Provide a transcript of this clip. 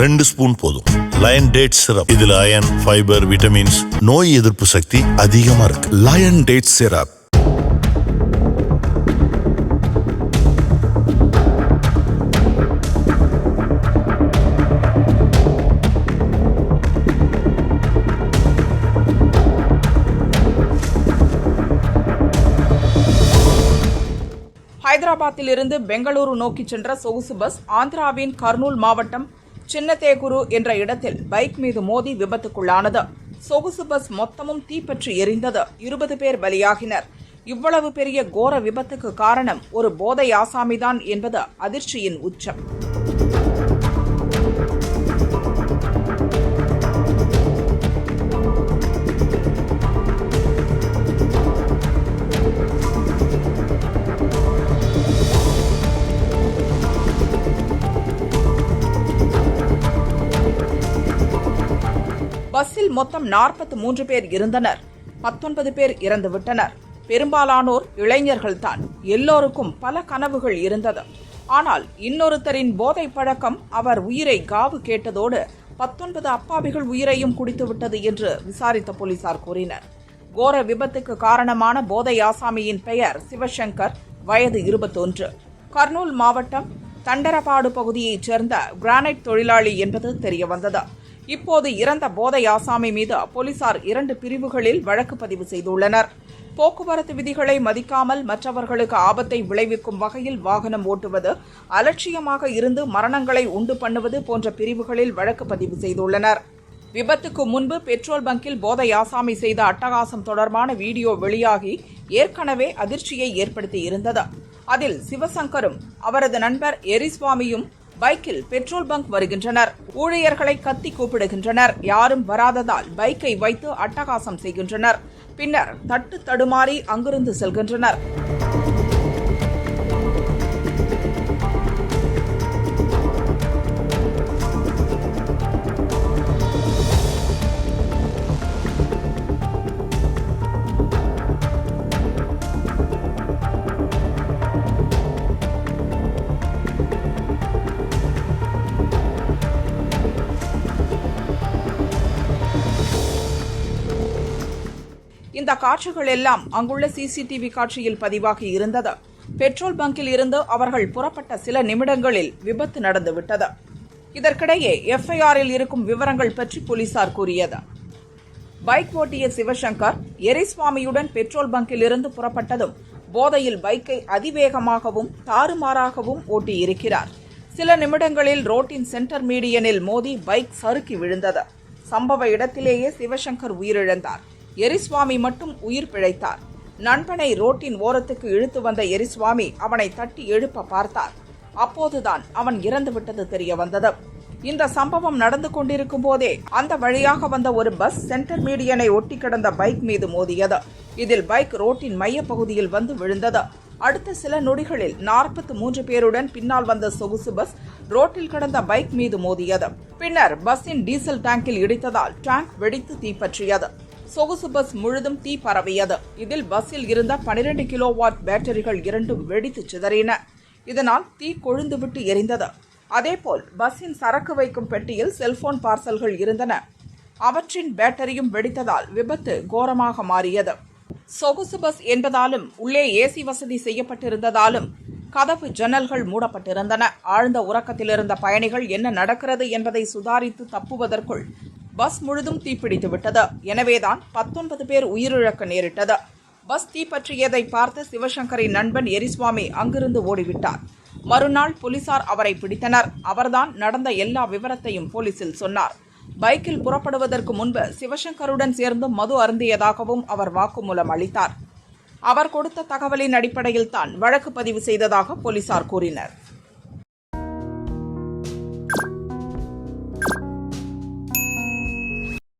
2 spoon போதும். Lion date syrup. இதுல iron, fibre, vitamins, நோய் எதிர்ப்பு சக்தி அதிகமா இருக்கு. Lion date syrup. ஹைதராபாத்தில் இருந்து பெங்களூரு நோக்கி சென்ற சொகுசு பஸ் ஆந்திராவின் கர்னூல் மாவட்டம் சின்னதேகுரு என்ற இடத்தில் பைக் மீது மோதி விபத்துக்குள்ளானது. சொகுசு பஸ் மொத்தமும் தீப்பற்றி எரிந்தது. 20 பேர் பலியாகினர். இவ்வளவு பெரிய கோர விபத்துக்கு காரணம் ஒரு போதை ஆசாமிதான் என்பது அதிர்ச்சியின் உச்சம். பஸ்ஸில் மொத்தம் 43 பேர் இருந்தனர். 19 பேர் இறந்துவிட்டனர். பெரும்பாலானோர் இளைஞர்கள்தான். எல்லோருக்கும் பல கனவுகள் இருந்தது. ஆனால் இன்னொருத்தரின் போதை பழக்கம் அவர் உயிரை காவு கேட்டதோடு 19 அப்பாவிகள் உயிரையும் குடித்துவிட்டது என்று விசாரித்த போலீசார் கூறினர். கோர விபத்துக்கு காரணமான போதை ஆசாமியின் பெயர் சிவசங்கர், வயது 21. கர்னூல் மாவட்டம் தண்டரபாடு பகுதியைச் சேர்ந்த கிரானைட் தொழிலாளி என்பது தெரியவந்தது. இப்போது இறந்த போதை ஆசாமி மீது போலீசார் 2 பிரிவுகளில் வழக்கு பதிவு செய்துள்ளனர். போக்குவரத்து விதிகளை மதிக்காமல் மற்றவர்களுக்கு ஆபத்தை விளைவிக்கும் வகையில் வாகனம் ஓட்டுவது, அலட்சியமாக இருந்து மரணங்களை உண்டு பண்ணுவது போன்ற பிரிவுகளில் வழக்கு பதிவு செய்துள்ளனர். விபத்துக்கு முன்பு பெட்ரோல் பங்கில் போதை ஆசாமி செய்த அட்டகாசம் தொடர்பான வீடியோ வெளியாகி ஏற்கனவே அதிர்ச்சியை ஏற்படுத்தி இருந்தது. அதில் சிவசங்கரும் அவரது நண்பர் எரிஸ்வாமியும் பைக்கில் பெட்ரோல் பங்க் வருகின்றனர். ஊழியர்களை கத்தி கூப்பிடுகின்றனர். யாரும் வராததால் பைக்கை வைத்து அட்டகாசம் செய்கின்றனர். பின்னர் தட்டு தடுமாறி அங்கிருந்து செல்கின்றனர். இந்த காட்சிகள் எல்லாம் அங்குள்ள சிசிடிவி காட்சியில் பதிவாகி இருந்தது. பெட்ரோல் பங்கில் இருந்து அவர்கள் புறப்பட்ட சில நிமிடங்களில் விபத்து நடந்துவிட்டது. இதற்கிடையே எஃப்ஐஆரில் இருக்கும் விவரங்கள் பற்றி போலீசார் கூறியது. பைக் ஓட்டிய சிவசங்கர் எரிஸ்வாமியுடன் பெட்ரோல் பங்கில் இருந்து புறப்பட்டதும் போதையில் பைக்கை அதிவேகமாகவும் தாறுமாறாகவும் ஓட்டியிருக்கிறார். சில நிமிடங்களில் ரோட்டின் சென்டர் மீடியனில் மோதி பைக் சறுக்கி விழுந்தது. சம்பவ இடத்திலேயே சிவசங்கர் உயிரிழந்தார். எரிஸ்வாமி மட்டும் உயிர் பிழைத்தார். நண்பனை ரோட்டின் ஓரத்துக்கு இழுத்து வந்த எரிஸ்வாமி அவனை தட்டி எழுப்ப பார்த்தார். அப்போதுதான் அவன் இறந்துவிட்டது தெரிய வந்தது. இந்த சம்பவம் நடந்து கொண்டிருக்கும் போதே அந்த வழியாக வந்த ஒரு பஸ் சென்டர் மீடியனை ஒட்டி கிடந்த பைக் மீது மோதியது. இதில் பைக் ரோட்டின் மைய பகுதியில் வந்து விழுந்தது. அடுத்த சில நொடிகளில் 43 பேருடன் பின்னால் வந்த சொகுசு பஸ் ரோட்டில் கிடந்த பைக் மீது மோதியது. பின்னர் பஸ்ஸின் டீசல் டேங்கில் இடித்ததால் டேங்க் வெடித்து தீப்பற்றியது. சொகுசு பஸ் முழுதும் தீ பரவியது. இதில் பஸ்ஸில் இருந்த 12 கிலோவாட் பேட்டரிகள் 2ம் வெடித்து சிதறின. இதனால் தீ கொழுந்துவிட்டு எரிந்தது. அதேபோல் பஸ்ஸின் சரக்கு வைக்கும் பெட்டியில் செல்போன் பார்சல்கள் இருந்தன. அவற்றின் பேட்டரியும் வெடித்ததால் விபத்து கோரமாக மாறியது. சொகுசு பஸ் என்பதாலும் உள்ளே ஏசி வசதி செய்யப்பட்டிருந்ததாலும் கதவு ஜன்னல்கள் மூடப்பட்டிருந்தன. ஆழ்ந்த உறக்கத்தில் இருந்த பயணிகள் என்ன நடக்கிறது என்பதை சுதாரித்து தப்புவதற்குள் பஸ் முழுதும் தீப்பிடித்து விட்டது. எனவேதான் 19 பேர் உயிரிழக்க நேரிட்டது. பஸ் தீப்பற்றியதை பார்த்து சிவசங்கரின் நண்பன் எரிஸ்வாமி அங்கிருந்து ஓடிவிட்டார். மறுநாள் போலீசார் அவரை பிடித்தனர். அவர்தான் நடந்த எல்லா விவரத்தையும் போலீசில் சொன்னார். பைக்கில் புறப்படுவதற்கு முன்பு சிவசங்கருடன் சேர்ந்து மது அருந்தியதாகவும் அவர் வாக்குமூலம் அளித்தார். அவர் கொடுத்த தகவலின் அடிப்படையில் தான் வழக்கு பதிவு செய்ததாக போலீசார் கூறினர்.